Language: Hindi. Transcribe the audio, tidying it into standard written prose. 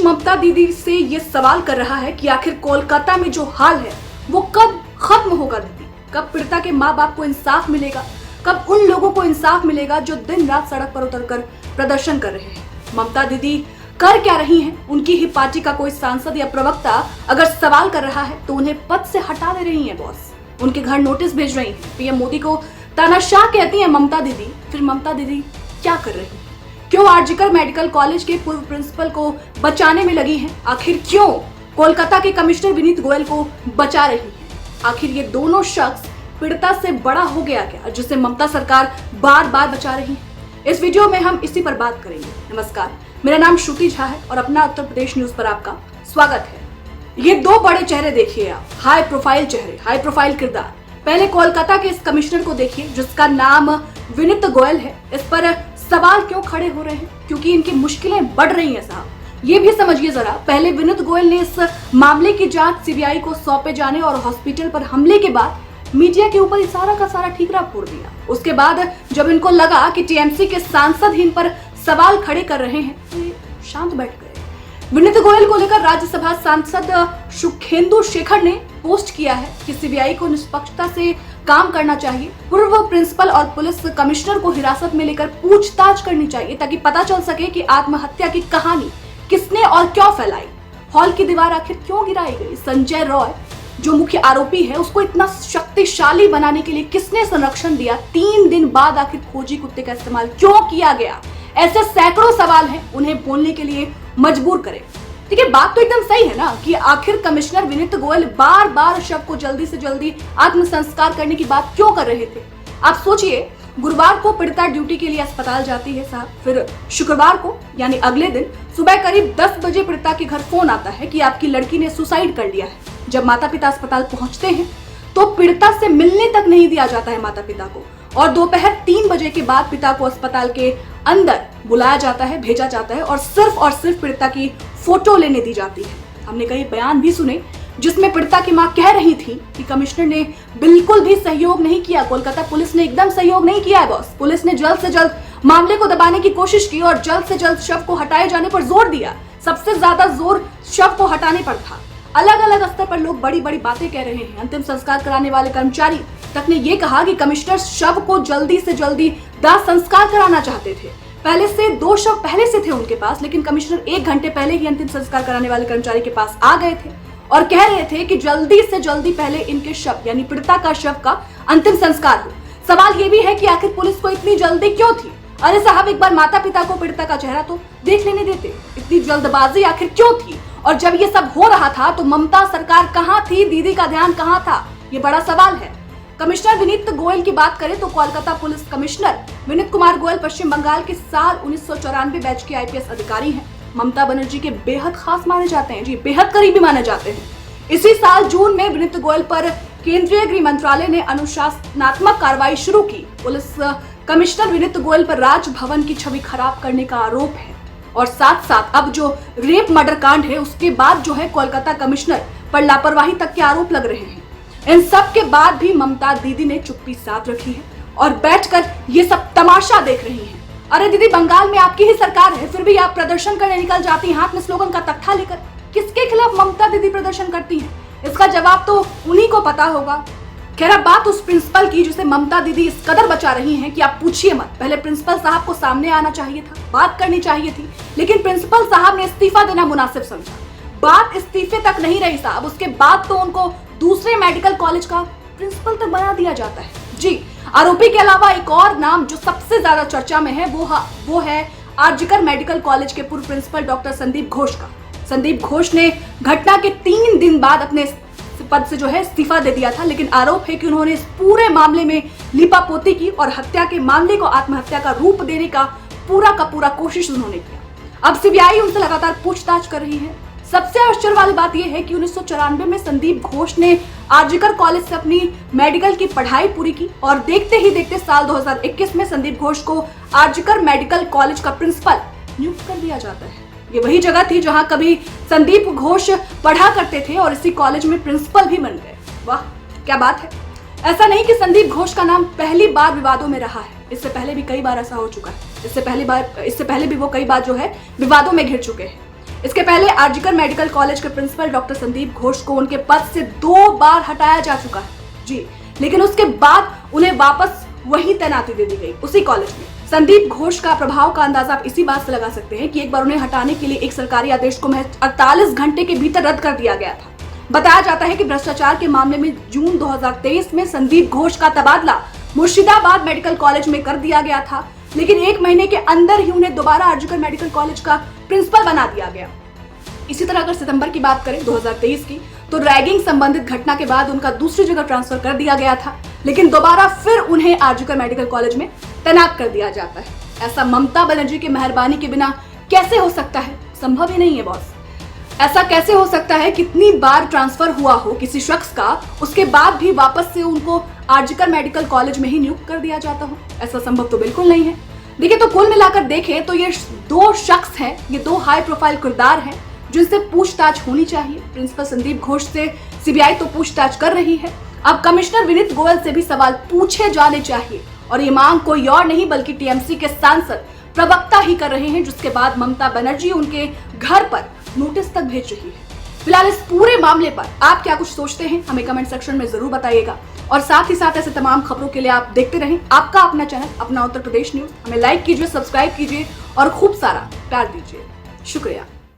ममता दीदी से ये सवाल कर रहा है कि आखिर कोलकाता में जो हाल है वो कब खत्म होगा दीदी? कब पीड़िता के माँ बाप को इंसाफ मिलेगा? कब उन लोगों को इंसाफ मिलेगा जो दिन रात सड़क पर उतरकर प्रदर्शन कर रहे हैं? ममता दीदी कर क्या रही हैं? उनकी ही पार्टी का कोई सांसद या प्रवक्ता अगर सवाल कर रहा है तो उन्हें पद से हटा दे रही हैं बॉस। उनके घर नोटिस भेज रही हैं। पीएम मोदी को तानाशाह कहती हैं ममता दीदी। फिर ममता दीदी क्या कर रही हैं? क्यों आरजीकर मेडिकल कॉलेज के पूर्व प्रिंसिपल को बचाने में लगी हैं? आखिर क्यों कोलकाता के कमिश्नर विनीत गोयल को बचा रही हैं? आखिर ये दोनों शख्स पीड़िता से बड़ा हो गया क्या जिसे ममता सरकार बार बार बचा रही है? इस वीडियो में हम इसी पर बात करेंगे। नमस्कार, मेरा नाम श्रुति झा है और अपना उत्तर प्रदेश न्यूज पर आपका स्वागत है। ये दो बड़े चेहरे देखिए आप, हाई प्रोफाइल चेहरे, हाई प्रोफाइल किरदार। पहले कोलकाता के इस कमिश्नर को देखिए जिसका नाम विनीत गोयल है। इस पर सवाल क्यों खड़े हो रहे हैं? क्योंकि इनकी मुश्किलें बढ़ रही हैं साहब। ये भी समझिए जरा, पहले विनीत गोयल ने इस मामले की जांच सीबीआई को सौंपे जाने और हॉस्पिटल पर हमले के बाद मीडिया के ऊपर सारा का सारा ठीकरा फोड़ दिया। उसके बाद जब इनको लगा कि टीएमसी के सांसद ही इन पर सवाल खड़े कर रहे हैं तो ये शांत बैठ गए। विनीत गोयल को लेकर राज्यसभा सांसद सुखेंदु शेखर ने पोस्ट किया है कि सीबीआई को निष्पक्षता से काम करना चाहिए, पूर्व प्रिंसिपल और पुलिस कमिश्नर को हिरासत में लेकर पूछताछ करनी चाहिए ताकि पता चल सके कि आत्महत्या की कहानी किसने और क्यों फैलाई। हॉल की दीवार आखिर क्यों गिराई गई? संजय रॉय जो मुख्य आरोपी है उसको इतना शक्तिशाली बनाने के लिए किसने संरक्षण दिया? 3 दिन बाद आखिर खोजी कुत्ते का इस्तेमाल क्यों किया गया? ऐसे सैकड़ों सवाल हैं, उन्हें बोलने के लिए मजबूर करें। ठीक है, बात तो एकदम सही है ना कि आखिर कमिश्नर विनीत गोयल बार बार शव को जल्दी से जल्दी आत्मसंस्कार करने की बात क्यों कर रहे थे? आप सोचिए, गुरुवार को पीड़िता ड्यूटी के लिए अस्पताल जाती है साहब, फिर शुक्रवार को यानी अगले दिन सुबह करीब 10 बजे पीड़िता के घर फोन आता है कि आपकी लड़की ने सुसाइड कर लिया है। जब माता पिता अस्पताल पहुंचते हैं तो पीड़िता से मिलने तक नहीं दिया जाता है माता पिता को, और दोपहर 3 बजे के बाद पिता को अस्पताल के अंदर बुलाया जाता है, भेजा जाता है और सिर्फ पीड़िता की फोटो लेने दी जाती है। हमने कई बयान भी सुने जिसमें पीड़िता की मां कह रही थी कि कमिश्नर ने बिल्कुल भी सहयोग नहीं किया, कोलकाता पुलिस ने एकदम सहयोग नहीं किया है बॉस। पुलिस ने जल्द से जल्द मामले को दबाने की कोशिश की और जल्द से जल्द शव को हटाए जाने पर जोर दिया। सबसे ज्यादा जोर शव को हटाने पर था। अलग अलग स्तर पर लोग बड़ी बड़ी बातें कह रहे हैं। अंतिम संस्कार कराने वाले कर्मचारी तक ने यह कहा कि कमिश्नर शव को जल्दी से जल्दी दाह संस्कार कराना चाहते थे। पहले से 2 शव पहले से थे उनके पास, लेकिन कमिश्नर 1 घंटे पहले ही अंतिम संस्कार कराने वाले कर्मचारी के पास आ गए थे और कह रहे थे कि जल्दी से जल्दी पहले इनके शव यानी पीड़िता का शव का अंतिम संस्कार हो। सवाल ये भी है कि आखिर पुलिस को इतनी जल्दी क्यों थी? अरे साहब, एक बार माता पिता को पीड़िता का चेहरा तो देख लेने देते। इतनी जल्दबाजी आखिर क्यों थी? और जब ये सब हो रहा था तो ममता सरकार कहाँ थी? दीदी का ध्यान कहाँ था? ये बड़ा सवाल है। कमिश्नर विनीत गोयल की बात करें तो कोलकाता पुलिस कमिश्नर विनीत कुमार गोयल पश्चिम बंगाल के साल 1994 बैच के आईपीएस अधिकारी हैं। ममता बनर्जी के बेहद खास माने जाते हैं, जी बेहद करीबी माने जाते हैं। इसी साल जून में विनीत गोयल पर केंद्रीय गृह मंत्रालय ने अनुशासनात्मक कार्रवाई शुरू की। पुलिस कमिश्नर विनीत गोयल पर राजभवन की छवि खराब करने का आरोप है और साथ साथ अब जो रेप मर्डर कांड है उसके बाद जो है कोलकाता कमिश्नर पर लापरवाही तक के आरोप लग रहे हैं। इन सब के बाद भी ममता दीदी ने चुप्पी साध रखी है और बैठकर ये सब तमाशा देख रही हैं। अरे दीदी, बंगाल में आपकी ही सरकार है, फिर भी आप प्रदर्शन करने निकल जाती हैं हाथ में स्लोगन का तख्ता लेकर। किसके खिलाफ ममता दीदी प्रदर्शन करती हैं? इसका जवाब तो उन्हीं को पता होगा। खैर, अब बात उस प्रिंसिपल की जिसे ममता दीदी इस कदर बचा रही हैं कि आप पूछिए मत। पहले प्रिंसिपल साहब को सामने आना चाहिए था, बात करनी चाहिए थी, लेकिन प्रिंसिपल साहब ने इस्तीफा देना मुनासिब समझा। बात इस्तीफे तक नहीं रही साहब, उसके बाद तो उनको दूसरे मेडिकल कॉलेज का प्रिंसिपल तक बना दिया जाता है। जी, आरोपी के अलावा एक और नाम जो सबसे ज्यादा चर्चा में है वो है आरजीकर मेडिकल कॉलेज के पूर्व प्रिंसिपल डॉक्टर संदीप घोष का। संदीप घोष ने घटना के 3 दिन बाद अपने पद से जो है इस्तीफा दे दिया था, लेकिन आरोप है कि उन्होंने इस पूरे मामले में लीपापोती की और हत्या के मामले को आत्महत्या का रूप देने का पूरा कोशिश उन्होंने किया। अब सीबीआई उनसे लगातार पूछताछ कर रही है। सबसे आश्चर्य वाली बात यह है कि 1994 में संदीप घोष ने आरजीकर कॉलेज से अपनी मेडिकल की पढ़ाई पूरी की और देखते ही देखते साल 2021 में संदीप घोष को आरजीकर मेडिकल कॉलेज का प्रिंसिपल नियुक्त कर दिया जाता है। ये वही जगह थी जहां कभी संदीप घोष पढ़ा करते थे और इसी कॉलेज में प्रिंसिपल भी बन गए। वाह, क्या बात है। ऐसा नहीं कि संदीप घोष का नाम पहली बार विवादों में रहा है, इससे पहले भी कई बार ऐसा हो चुका है। इससे पहले भी वो कई बार जो है विवादों में घिर चुके हैं। इसके पहले आरजीकर मेडिकल कॉलेज के प्रिंसिपल डॉक्टर संदीप घोष को उनके पद से 2 बार हटाया जा चुका है जी, लेकिन उसके बाद उन्हें वापस वही तैनाती दे दी गई उसी कॉलेज में। संदीप घोष का प्रभाव का अंदाजा आप इसी बात से लगा सकते हैं कि एक बार उन्हें हटाने के लिए एक सरकारी आदेश को महज 48 घंटे के भीतर रद्द कर दिया गया था। बताया जाता है कि भ्रष्टाचार के मामले में जून 2023 में संदीप घोष का तबादला मुर्शिदाबाद मेडिकल कॉलेज में कर दिया गया था, लेकिन 1 महीने के अंदर ही उन्हें दोबारा आरजीकर मेडिकल कॉलेज का प्रिंसिपल बना दिया गया। इसी तरह अगर सितंबर की बात करें 2023 की, तो रैगिंग संबंधित घटना के बाद उनका दूसरी जगह ट्रांसफर कर दिया गया था, लेकिन दोबारा फिर उन्हें आरजीकर मेडिकल कॉलेज में तैनात कर दिया जाता है। ऐसा ममता बनर्जी की मेहरबानी के बिना कैसे हो सकता है? संभव ही नहीं है बॉस। ऐसा कैसे हो सकता है? कितनी बार ट्रांसफर हुआ हो किसी शख्स का, उसके बाद भी वापस से उनको आरजीकर मेडिकल कॉलेज में ही नियुक्त कर दिया जाता हो? ऐसा संभव तो बिल्कुल नहीं है। देखिए, तो कुल मिलाकर देखें तो ये 2 शख्स हैं, ये 2 हाई प्रोफाइल किरदार हैं जिनसे पूछताछ होनी चाहिए। प्रिंसिपल संदीप घोष से सीबीआई तो पूछताछ कर रही है, अब कमिश्नर विनीत गोयल से भी सवाल पूछे जाने चाहिए, और ये मांग कोई और नहीं बल्कि टीएमसी के सांसद प्रवक्ता ही कर रहे हैं, जिसके बाद ममता बनर्जी उनके घर पर नोटिस तक भेज रही है। फिलहाल इस पूरे मामले पर आप क्या कुछ सोचते हैं, हमें कमेंट सेक्शन में जरूर बताइएगा, और साथ ही साथ ऐसे तमाम खबरों के लिए आप देखते रहें आपका अपना चैनल अपना उत्तर प्रदेश न्यूज। हमें लाइक कीजिए, सब्सक्राइब कीजिए और खूब सारा प्यार दीजिए। शुक्रिया।